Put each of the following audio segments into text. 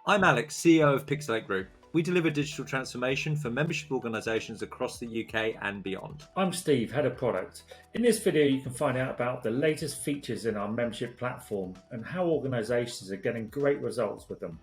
I'm Alex, CEO of Pixl8 Group. We deliver digital transformation for membership organisations across the UK and beyond. I'm Steve, Head of Product. In this video, you can find out about the latest features in our membership platform and how organisations are getting great results with them.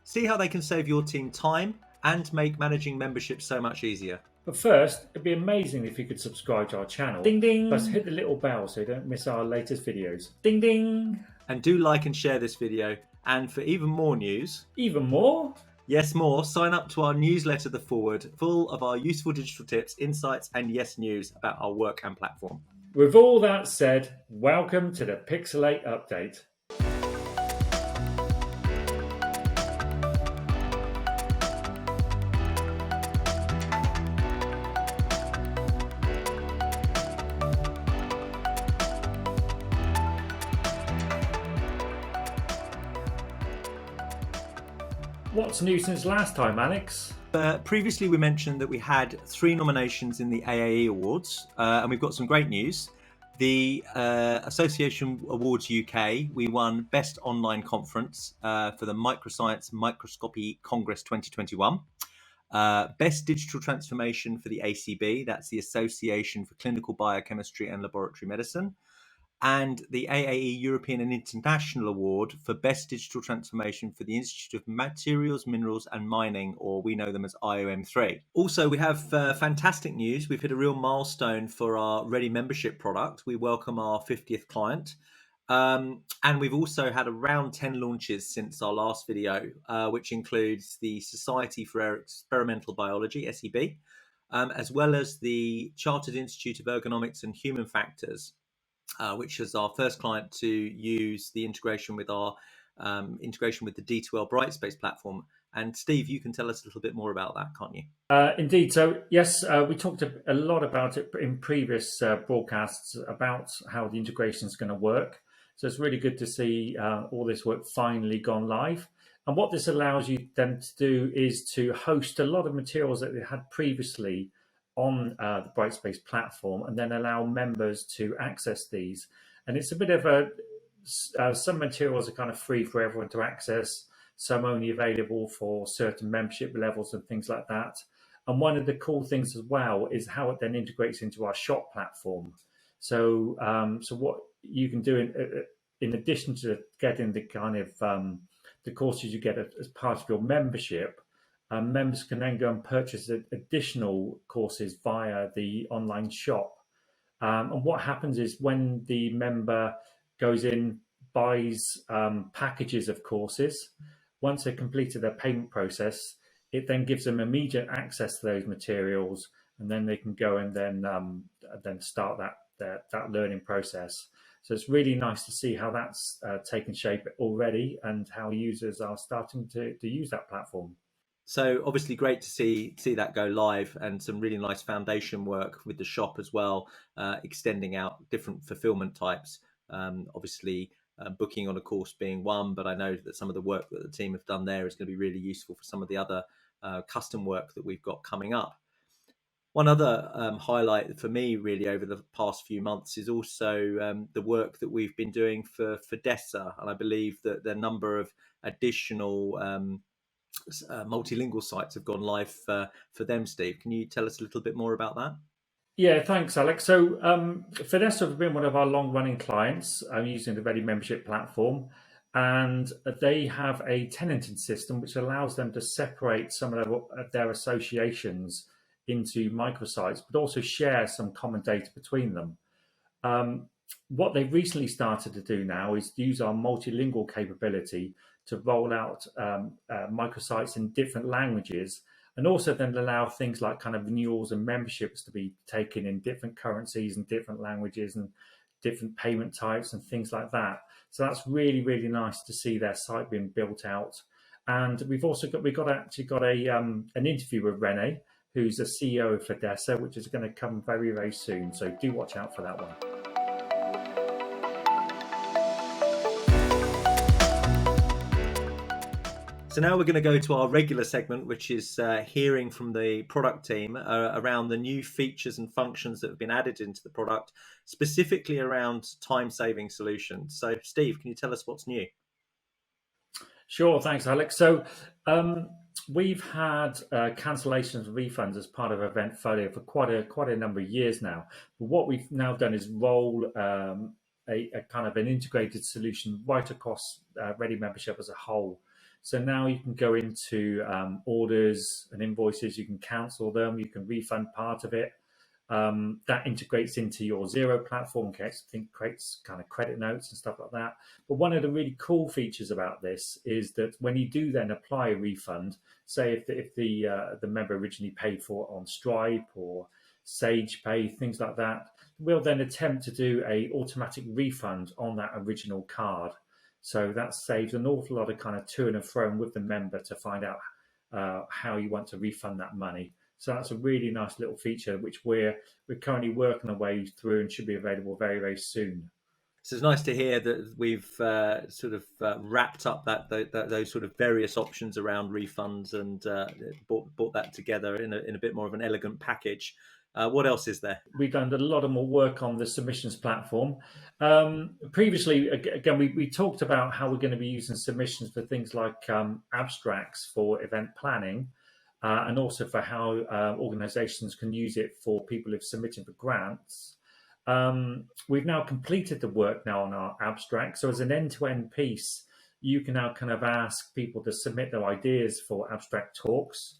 See how they can save your team time and make managing membership so much easier. But first, it'd be amazing if you could subscribe to our channel. Ding ding! Plus hit the little bell so you don't miss our latest videos. Ding ding! And do like and share this video. And for even more news, Even more? yes, more, sign up to our newsletter, The Forward, full of our useful digital tips, insights, and yes news about our work and platform. With all that said, welcome to the Pixl8 update. What's new since last time, Alex? Previously, we mentioned that we had 3 nominations in the AAE Awards, and we've got some great news. The Association Awards UK, we won Best Online Conference for the Microscience Microscopy Congress 2021. Best Digital Transformation for the ACB, that's the Association for Clinical Biochemistry and Laboratory Medicine. And the AAE European and International Award for Best Digital Transformation for the Institute of Materials, Minerals and Mining, or we know them as IOM3. Also, we have fantastic news. We've hit a real milestone for our Ready membership product. We welcome our 50th client. And we've also had around 10 launches since our last video, which includes the Society for Experimental Biology, SEB, as well as the Chartered Institute of Ergonomics and Human Factors, which is our first client to use the integration with our integration with the D2L Brightspace platform. And Steve, you can tell us a little bit more about that, can't you? Indeed. So yes, we talked a lot about it in previous broadcasts about how the integration is going to work. So it's really good to see all this work finally gone live. And what this allows you then to do is to host a lot of materials that they had previously on the Brightspace platform, and then allow members to access these. And it's a bit of a some materials are kind of free for everyone to access, some only available for certain membership levels and things like that. And one of the cool things as well is how it then integrates into our shop platform. So so what you can do in addition to getting the kind of the courses you get as part of your membership, members can then go and purchase additional courses via the online shop. And what happens is when the member goes in, buys packages of courses, once they've completed their payment process, it then gives them immediate access to those materials, and then they can go and then start that learning process. So it's really nice to see how that's taken shape already and how users are starting to use that platform. So obviously great to see that go live, and some really nice foundation work with the shop as well, extending out different fulfillment types. Obviously booking on a course being one, but I know that some of the work that the team have done there is going to be really useful for some of the other custom work that we've got coming up. One other highlight for me really over the past few months is also the work that we've been doing for DESA, and I believe that the number of additional multilingual sites have gone live for them. Steve, can you tell us a little bit more about that? Yeah, thanks, Alex. So Fidessa have been one of our long-running clients using the Ready membership platform, and they have a tenanted system which allows them to separate some of their associations into microsites, but also share some common data between them. What they've recently started to do now is use our multilingual capability to roll out microsites in different languages, and also then allow things like kind of renewals and memberships to be taken in different currencies and different languages and different payment types and things like that. So that's really, really nice to see their site being built out. And we've actually got an interview with Rene, who's the CEO of Fidessa, which is going to come very, very soon. So do watch out for that one. So now we're going to go to our regular segment, which is hearing from the product team around the new features and functions that have been added into the product, specifically around time-saving solutions. So Steve, can you tell us what's new? Sure, thanks, Alex. So we've had cancellations and refunds as part of Eventfolio for quite a number of years now. But what we've now done is roll a kind of an integrated solution right across Ready Membership as a whole. So now you can go into orders and invoices, you can cancel them, you can refund part of it. That integrates into your Zero platform, creates kind of credit notes and stuff like that. But one of the really cool features about this is that when you do then apply a refund, say if the member originally paid for it on Stripe or Sage Pay, things like that, we'll then attempt to do a automatic refund on that original card. So that saves an awful lot of kind of to and fro with the member to find out how you want to refund that money. So that's a really nice little feature which we're currently working our way through and should be available very, very soon. So it's nice to hear that we've sort of wrapped up those sort of various options around refunds and brought that together in a bit more of an elegant package. What else is there? We've done a lot of more work on the submissions platform. Previously, again, we talked about how we're going to be using submissions for things like abstracts for event planning, and also for how organizations can use it for people who've submitted for grants. We've now completed the work now on our abstract. So as an end-to-end piece, you can now kind of ask people to submit their ideas for abstract talks.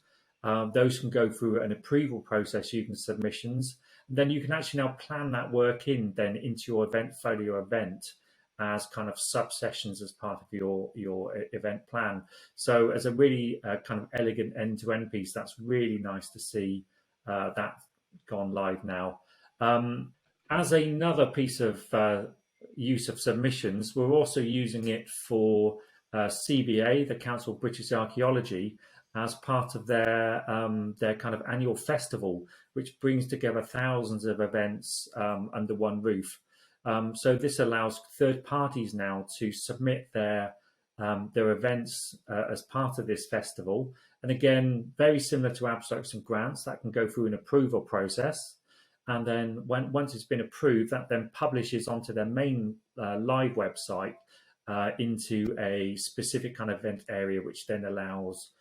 Those can go through an approval process using submissions. And then you can actually now plan that work in then into your Eventfolio event as kind of sub-sessions as part of your event plan. So as a really kind of elegant end-to-end piece, that's really nice to see that gone live now. As another piece of use of submissions, we're also using it for CBA, the Council of British Archaeology, as part of their kind of annual festival, which brings together thousands of events under one roof. So this allows third parties now to submit their events as part of this festival. And again, very similar to abstracts and grants, that can go through an approval process. And then once it's been approved, that then publishes onto their main live website into a specific kind of event area, which then allows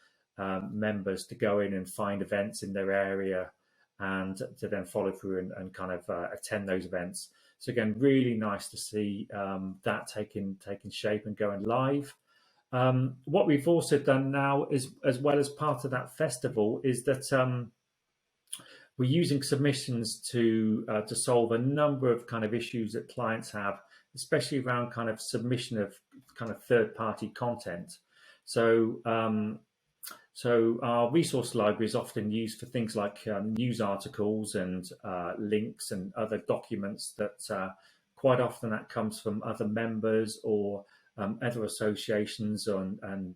members to go in and find events in their area and to then follow through and kind of attend those events. So again, really nice to see that taking shape and going live. What we've also done now is, as well as part of that festival, is that we're using submissions to solve a number of kind of issues that clients have, especially around kind of submission of kind of third-party content. So our resource library is often used for things like news articles and links and other documents that quite often that comes from other members or other associations and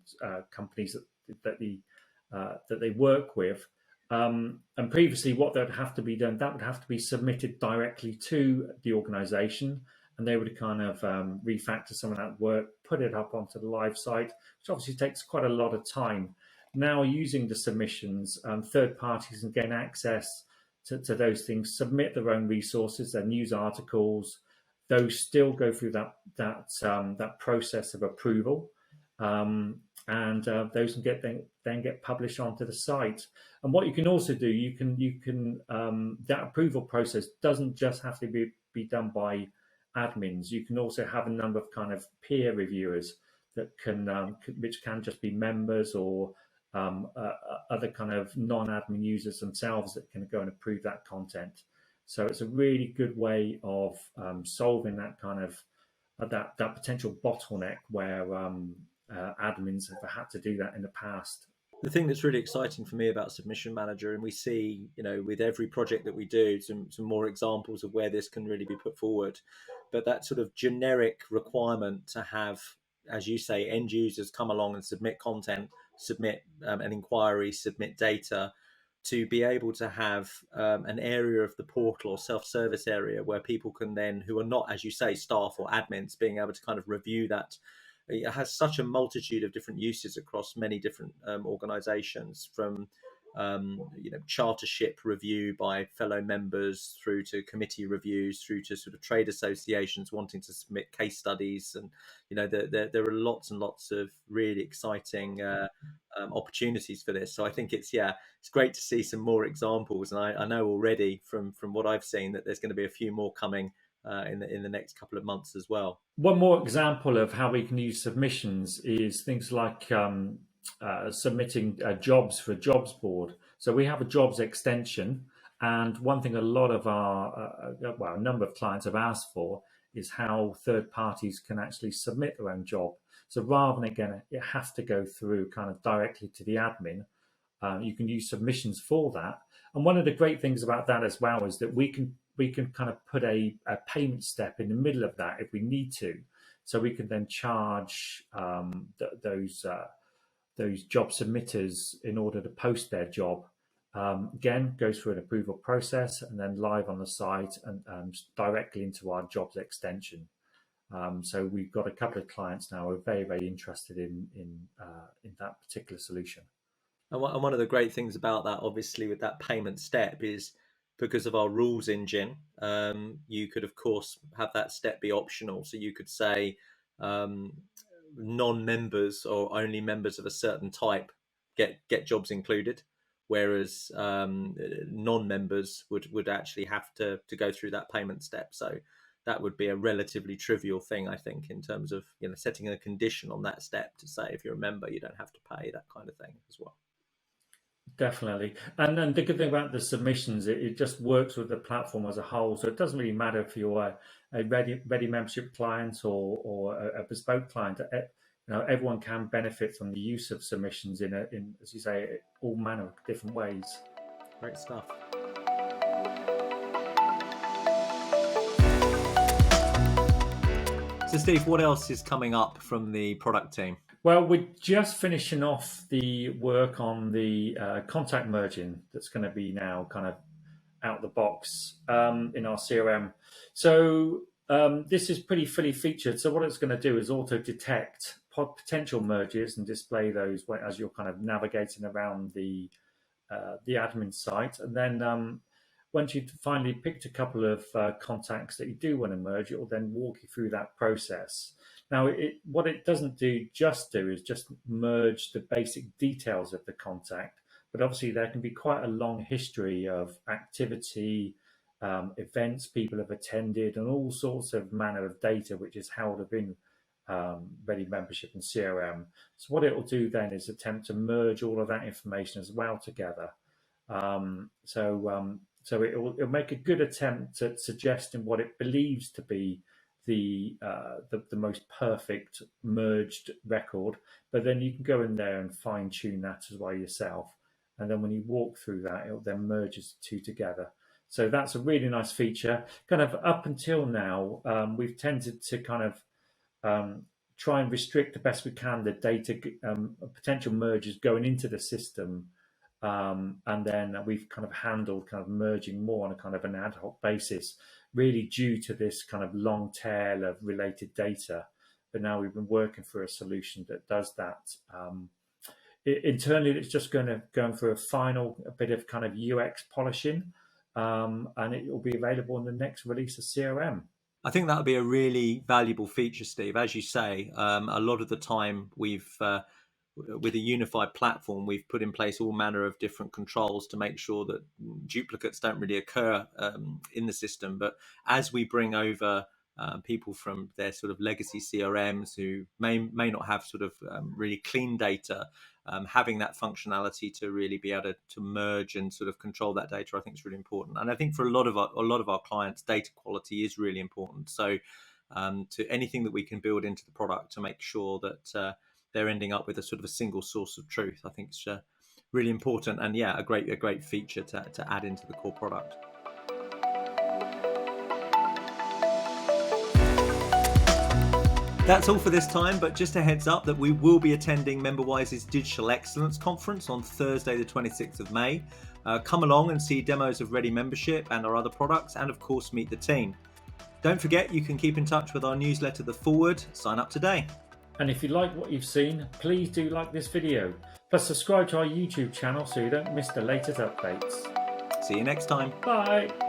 companies that they work with. And previously, what that would have to be done, that would have to be submitted directly to the organisation, and they would kind of refactor some of that work, put it up onto the live site, which obviously takes quite a lot of time. Now, using the submissions, third parties can gain access to those things, submit their own resources, their news articles. Those still go through that process of approval. And those can then get published onto the site. And what you can also do, you can that approval process doesn't just have to be done by admins. You can also have a number of kind of peer reviewers that which can just be members or other kind of non-admin users themselves that can go and approve that content. So it's a really good way of solving that kind of that potential bottleneck where admins have had to do that in the past. The thing that's really exciting for me about Submission Manager, and we see, with every project that we do, some more examples of where this can really be put forward, but that sort of generic requirement to have, as you say, end users come along and submit content, submit an inquiry, submit data, to be able to have an area of the portal or self-service area where people can then, who are not, as you say, staff or admins, being able to kind of review that. It has such a multitude of different uses across many different organizations, from chartership review by fellow members, through to committee reviews, through to sort of trade associations wanting to submit case studies. And there are lots and lots of really exciting opportunities for this. So I think it's great to see some more examples, and I know already from what I've seen that there's going to be a few more coming in the next couple of months as well. One more example of how we can use submissions is things like submitting jobs for a jobs board. So we have a jobs extension, and one thing a lot of a number of clients have asked for is how third parties can actually submit their own job. So rather than, again, it has to go through kind of directly to the admin, you can use submissions for that. And one of the great things about that as well is that we can kind of put a payment step in the middle of that if we need to. So we can then charge those job submitters in order to post their job. Again, goes through an approval process and then live on the site and directly into our jobs extension. So we've got a couple of clients now who are very, very interested in that particular solution. And one of the great things about that, obviously, with that payment step is because of our rules engine, you could, of course, have that step be optional. So you could say non-members or only members of a certain type get jobs included, whereas non-members would actually have to go through that payment step. So that would be a relatively trivial thing, I think, in terms of setting a condition on that step to say if you're a member, you don't have to pay, that kind of thing as well. Definitely. And then the good thing about the submissions, it just works with the platform as a whole. So it doesn't really matter if you're a ready membership client or a bespoke client. Everyone can benefit from the use of submissions in as you say, all manner of different ways. Great stuff. So Steve, what else is coming up from the product team? Well, we're just finishing off the work on the contact merging that's going to be now kind of out the box in our CRM. So this is pretty fully featured. So what it's going to do is auto detect potential mergers and display those as you're kind of navigating around the admin site. And then once you've finally picked a couple of contacts that you do want to merge, it will then walk you through that process. Now, what it doesn't do is just merge the basic details of the contact, but obviously there can be quite a long history of activity, events people have attended, and all sorts of manner of data which is held within Ready Membership and CRM. So what it will do then is attempt to merge all of that information as well together. So it'll make a good attempt at suggesting what it believes to be the most perfect merged record, but then you can go in there and fine tune that as well yourself. And then when you walk through that, it then merges the two together. So that's a really nice feature. Kind of up until now, we've tended to kind of try and restrict the best we can the data potential mergers going into the system. And then we've kind of handled kind of merging more on a kind of an ad hoc basis, really due to this kind of long tail of related data. But now we've been working for a solution that does that. Internally, it's just going for a bit of kind of UX polishing, and it will be available in the next release of CRM. I think that would be a really valuable feature, Steve. As you say, a lot of the time with a unified platform, we've put in place all manner of different controls to make sure that duplicates don't really occur in the system. But as we bring over people from their sort of legacy CRMs who may not have sort of really clean data, having that functionality to really be able to merge and sort of control that data, I think is really important. And I think for a lot of our clients, data quality is really important. So to anything that we can build into the product to make sure that they're ending up with a sort of a single source of truth, I think it's really important, and a great feature to add into the core product. That's all for this time, but just a heads up that we will be attending MemberWise's Digital Excellence Conference on Thursday the 26th of May. Come along and see demos of Ready Membership and our other products, and of course meet the team. Don't forget you can keep in touch with our newsletter The Forward. Sign up today. And if you like what you've seen, please do like this video. Plus subscribe to our YouTube channel so you don't miss the latest updates. See you next time. Bye.